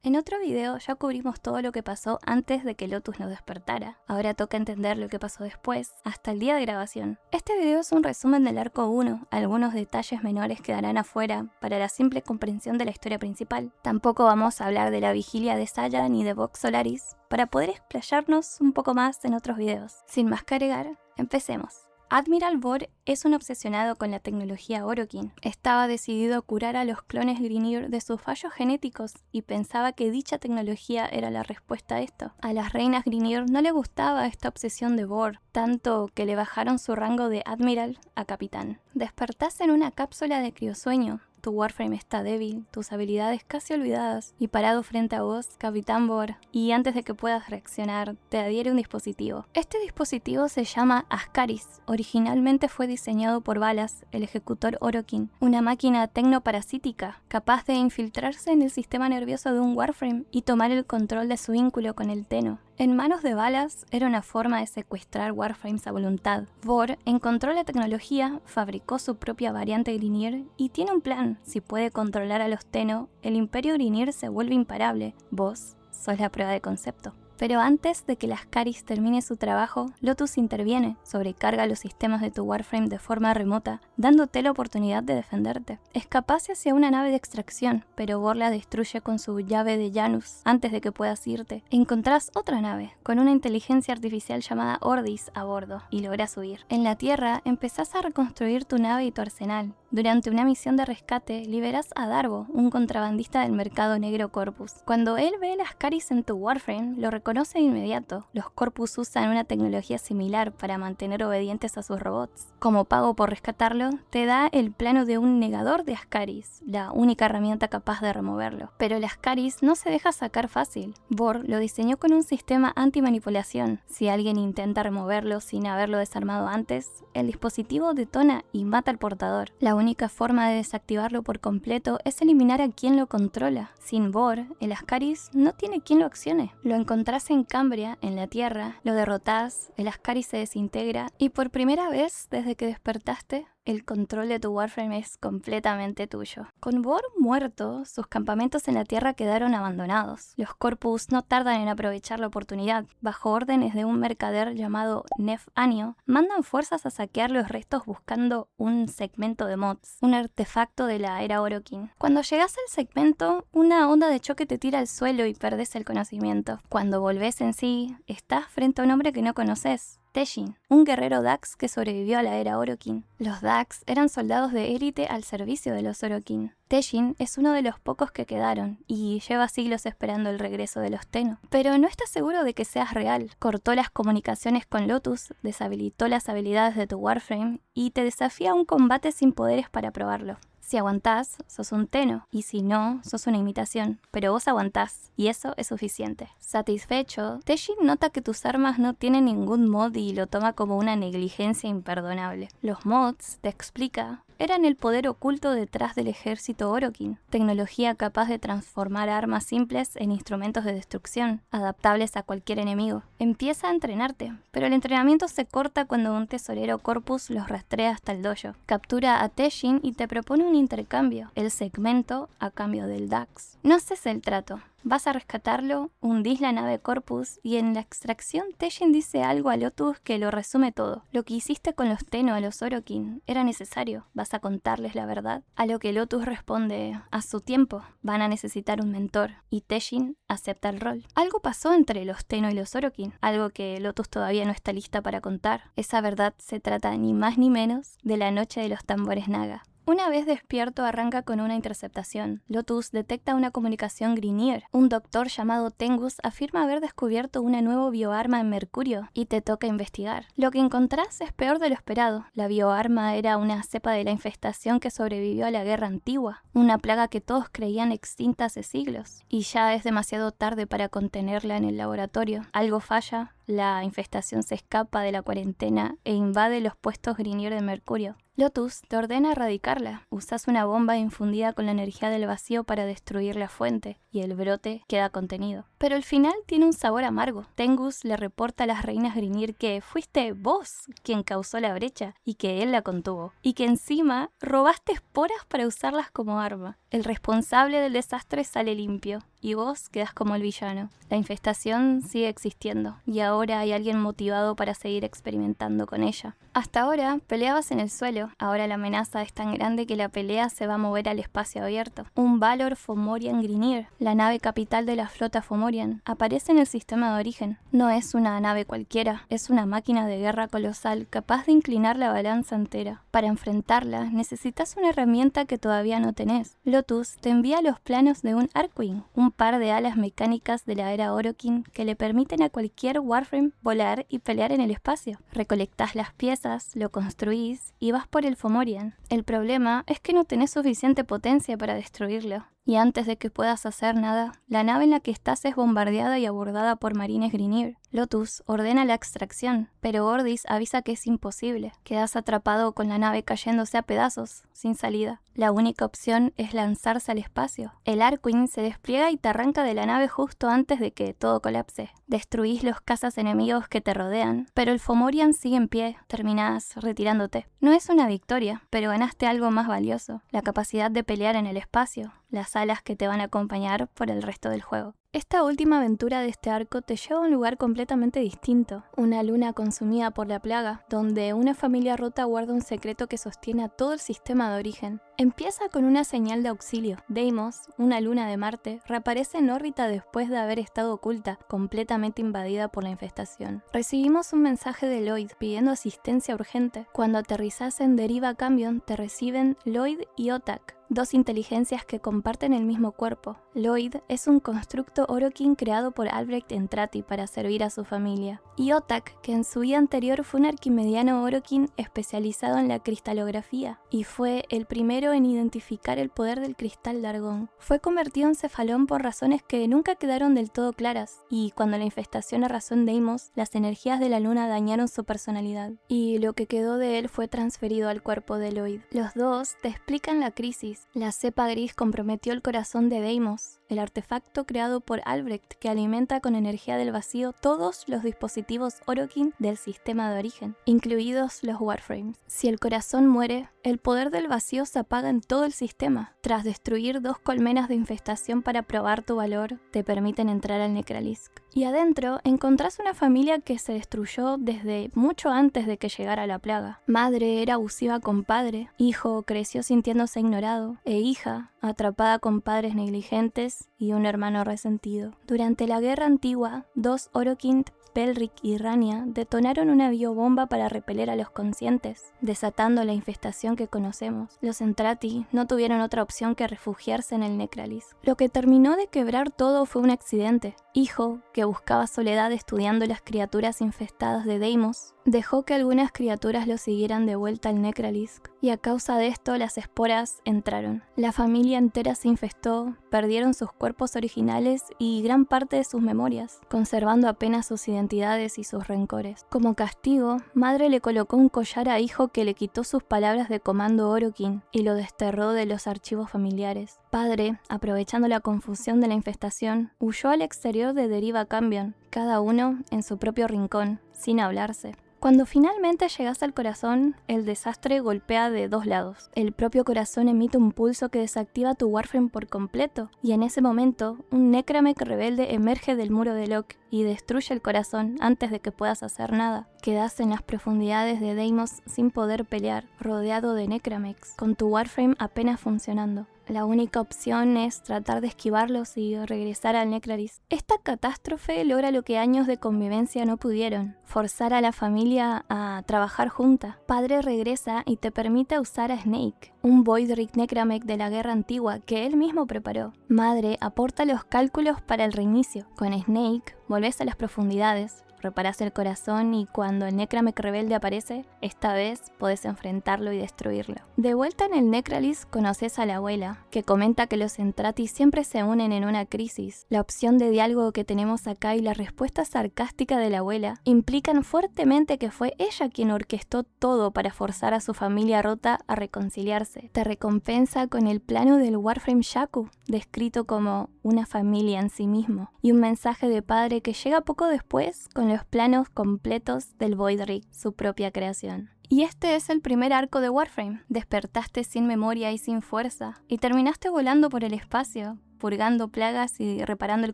En otro video ya cubrimos todo lo que pasó antes de que Lotus nos despertara. Ahora toca entender lo que pasó después, hasta el día de grabación. Este video es un resumen del arco 1, algunos detalles menores quedarán afuera para la simple comprensión de la historia principal. Tampoco vamos a hablar de la vigilia de Saya ni de Vox Solaris, para poder explayarnos un poco más en otros videos. Sin más que agregar, empecemos. Admiral Vor es un obsesionado con la tecnología Orokin. Estaba decidido a curar a los clones Grineer de sus fallos genéticos y pensaba que dicha tecnología era la respuesta a esto. A las reinas Grineer no le gustaba esta obsesión de Vor, tanto que le bajaron su rango de Admiral a Capitán. Despertás en una cápsula de criosueño. Tu Warframe está débil, tus habilidades casi olvidadas, y parado frente a vos, Capitán Vor, y antes de que puedas reaccionar, te adhiere un dispositivo. Este dispositivo se llama Ascaris. Originalmente fue diseñado por Valas, el ejecutor Orokin, una máquina tecnoparasítica, capaz de infiltrarse en el sistema nervioso de un Warframe y tomar el control de su vínculo con el Tenno. En manos de Valas era una forma de secuestrar Warframes a voluntad. Vor encontró la tecnología, fabricó su propia variante Grineer y tiene un plan. Si puede controlar a los Tenno, el Imperio Grineer se vuelve imparable. Vos sos la prueba de concepto. Pero antes de que la Ascaris termine su trabajo, Lotus interviene, sobrecarga los sistemas de tu Warframe de forma remota, dándote la oportunidad de defenderte. Escapás hacia una nave de extracción, pero Vor la destruye con su llave de Janus antes de que puedas irte. Encontrás otra nave, con una inteligencia artificial llamada Ordis a bordo, y lográs huir. En la Tierra, empezás a reconstruir tu nave y tu arsenal. Durante una misión de rescate, liberás a Darvo, un contrabandista del mercado negro Corpus. Cuando él ve las Ascaris en tu Warframe, lo reconoce de inmediato. Los Corpus usan una tecnología similar para mantener obedientes a sus robots. Como pago por rescatarlo, te da el plano de un negador de Ascaris, la única herramienta capaz de removerlo. Pero el Ascaris no se deja sacar fácil. Vor lo diseñó con un sistema anti-manipulación. Si alguien intenta removerlo sin haberlo desarmado antes, el dispositivo detona y mata al portador. La única forma de desactivarlo por completo es eliminar a quien lo controla. Sin Vor, el Ascaris no tiene quien lo accione. Lo encontrás en Cambria, en la Tierra, lo derrotás, el Ascaris se desintegra y por primera vez desde que despertaste, el control de tu Warframe es completamente tuyo. Con Vor muerto, sus campamentos en la Tierra quedaron abandonados. Los Corpus no tardan en aprovechar la oportunidad. Bajo órdenes de un mercader llamado Nef Anio, mandan fuerzas a saquear los restos buscando un segmento de mods, un artefacto de la era Orokin. Cuando llegas al segmento, una onda de choque te tira al suelo y perdés el conocimiento. Cuando volvés en sí, estás frente a un hombre que no conoces. Teshin, un guerrero Dax que sobrevivió a la era Orokin. Los Dax eran soldados de élite al servicio de los Orokin. Teshin es uno de los pocos que quedaron y lleva siglos esperando el regreso de los Tenno. Pero no está seguro de que seas real. Cortó las comunicaciones con Lotus, deshabilitó las habilidades de tu Warframe y te desafía a un combate sin poderes para probarlo. Si aguantás, sos un Tenno, y si no, sos una imitación, pero vos aguantás, y eso es suficiente. Satisfecho, Teshin nota que tus armas no tienen ningún mod y lo toma como una negligencia imperdonable. Los mods, te explica, eran el poder oculto detrás del ejército Orokin, tecnología capaz de transformar armas simples en instrumentos de destrucción, adaptables a cualquier enemigo. Empieza a entrenarte, pero el entrenamiento se corta cuando un tesorero Corpus los rastrea hasta el dojo. Captura a Teshin y te propone un intercambio, el segmento a cambio del Dax. No haces el trato. Vas a rescatarlo, hundís la nave Corpus y en la extracción Teshin dice algo a Lotus que lo resume todo. Lo que hiciste con los Tenno a los Orokin era necesario. ¿Vas a contarles la verdad? A lo que Lotus responde, a su tiempo, van a necesitar un mentor. Y Teshin acepta el rol. Algo pasó entre los Tenno y los Orokin, algo que Lotus todavía no está lista para contar. Esa verdad se trata ni más ni menos de la noche de los tambores Naga. Una vez despierto arranca con una interceptación. Lotus detecta una comunicación Grineer. Un doctor llamado Tengus afirma haber descubierto una nueva bioarma en Mercurio y te toca investigar. Lo que encontrás es peor de lo esperado. La bioarma era una cepa de la infestación que sobrevivió a la Guerra Antigua, una plaga que todos creían extinta hace siglos. Y ya es demasiado tarde para contenerla en el laboratorio. Algo falla, la infestación se escapa de la cuarentena e invade los puestos Grineer de Mercurio. Lotus te ordena erradicarla. Usas una bomba infundida con la energía del vacío para destruir la fuente y el brote queda contenido. Pero el final tiene un sabor amargo. Tengus le reporta a las reinas Grineer que fuiste vos quien causó la brecha y que él la contuvo. Y que encima robaste esporas para usarlas como arma. El responsable del desastre sale limpio y vos quedás como el villano. La infestación sigue existiendo y ahora hay alguien motivado para seguir experimentando con ella. Hasta ahora peleabas en el suelo, ahora la amenaza es tan grande que la pelea se va a mover al espacio abierto. Un Valor Fomorian Grineer, la nave capital de la flota Fomorian, aparece en el sistema de origen. No es una nave cualquiera, es una máquina de guerra colosal capaz de inclinar la balanza entera. Para enfrentarla necesitas una herramienta que todavía no tenés. Lotus te envía los planos de un Arkwing, un par de alas mecánicas de la era Orokin que le permiten a cualquier Warframe volar y pelear en el espacio. Recolectás las piezas, lo construís y vas por el Fomorian. El problema es que no tenés suficiente potencia para destruirlo. Y antes de que puedas hacer nada, la nave en la que estás es bombardeada y abordada por marines Grineer. Lotus ordena la extracción, pero Ordis avisa que es imposible. Quedas atrapado con la nave cayéndose a pedazos, sin salida. La única opción es lanzarse al espacio. El Arkwing se despliega y te arranca de la nave justo antes de que todo colapse. Destruís los cazas enemigos que te rodean, pero el Fomorian sigue en pie. Terminás retirándote. No es una victoria, pero ganaste algo más valioso: la capacidad de pelear en el espacio, las alas que te van a acompañar por el resto del juego. Esta última aventura de este arco te lleva a un lugar completamente distinto, una luna consumida por la plaga, donde una familia rota guarda un secreto que sostiene a todo el sistema de origen. Empieza con una señal de auxilio. Deimos, una luna de Marte, reaparece en órbita después de haber estado oculta, completamente invadida por la infestación. Recibimos un mensaje de Lloyd pidiendo asistencia urgente. Cuando aterrizás en Deriva Cambion, te reciben Lloyd y Otak, dos inteligencias que comparten el mismo cuerpo. Lloyd es un constructo Orokin creado por Albrecht Entrati para servir a su familia. Y Otak, que en su vida anterior fue un arquimediano Orokin especializado en la cristalografía, y fue el primero en identificar el poder del cristal Dargon. Fue convertido en cefalón por razones que nunca quedaron del todo claras, y cuando la infestación arrasó en Deimos, las energías de la luna dañaron su personalidad, y lo que quedó de él fue transferido al cuerpo de Lloyd. Los dos te explican la crisis. La cepa gris comprometió el corazón de Deimos, el artefacto creado por Albrecht que alimenta con energía del vacío todos los dispositivos Orokin del sistema de origen, incluidos los Warframes. Si el corazón muere, el poder del vacío se apaga en todo el sistema. Tras destruir 2 colmenas de infestación para probar tu valor, te permiten entrar al Necralisk. Y adentro encontrás una familia que se destruyó desde mucho antes de que llegara la plaga. Madre era abusiva con padre, hijo creció sintiéndose ignorado, e hija atrapada con padres negligentes y un hermano resentido. Durante la Guerra Antigua, 2 Orokin, Pelric y Rania, detonaron una biobomba para repeler a los conscientes, desatando la infestación que conocemos. Los Entrati no tuvieron otra opción que refugiarse en el Necralisk. Lo que terminó de quebrar todo fue un accidente. Hijo, que buscaba soledad estudiando las criaturas infestadas de Deimos, dejó que algunas criaturas lo siguieran de vuelta al Necralisk, y a causa de esto las esporas entraron. La familia entera se infestó, perdieron sus cuerpos originales y gran parte de sus memorias, conservando apenas sus identidades y sus rencores. Como castigo, Madre le colocó un collar a Hijo que le quitó sus palabras de comando Orokin y lo desterró de los archivos familiares. Padre, aprovechando la confusión de la infestación, huyó al exterior de Deriva Cambion, cada uno en su propio rincón, sin hablarse. Cuando finalmente llegas al corazón, el desastre golpea de 2 lados. El propio corazón emite un pulso que desactiva tu Warframe por completo, y en ese momento, un Necramech rebelde emerge del muro de Locke y destruye el corazón antes de que puedas hacer nada. Quedas en las profundidades de Deimos sin poder pelear, rodeado de Necramechs, con tu Warframe apenas funcionando. La única opción es tratar de esquivarlos y regresar al Necralisk. Esta catástrofe logra lo que años de convivencia no pudieron: forzar a la familia a trabajar junta. Padre regresa y te permite usar a Snake, un Voidric Necramech de la Guerra Antigua que él mismo preparó. Madre aporta los cálculos para el reinicio. Con Snake volvés a las profundidades, reparás el corazón y cuando el Necramech rebelde aparece, esta vez podés enfrentarlo y destruirlo. De vuelta en el Necralisk conoces a la abuela, que comenta que los Entrati siempre se unen en una crisis. La opción de diálogo que tenemos acá y la respuesta sarcástica de la abuela implican fuertemente que fue ella quien orquestó todo para forzar a su familia rota a reconciliarse. Te recompensa con el plano del Warframe Shaku, descrito como una familia en sí mismo, y un mensaje de padre que llega poco después con los planos completos del Voidric, su propia creación. Y este es el primer arco de Warframe. Despertaste sin memoria y sin fuerza, y terminaste volando por el espacio, purgando plagas y reparando el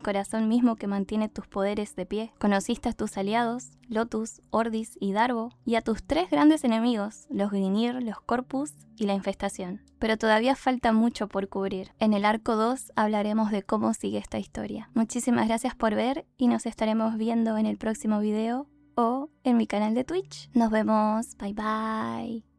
corazón mismo que mantiene tus poderes de pie. Conociste a tus aliados, Lotus, Ordis y Darvo, y a tus 3 grandes enemigos, los Grineer, los Corpus y la Infestación. Pero todavía falta mucho por cubrir. En el arco 2 hablaremos de cómo sigue esta historia. Muchísimas gracias por ver y nos estaremos viendo en el próximo video o en mi canal de Twitch. Nos vemos, bye bye.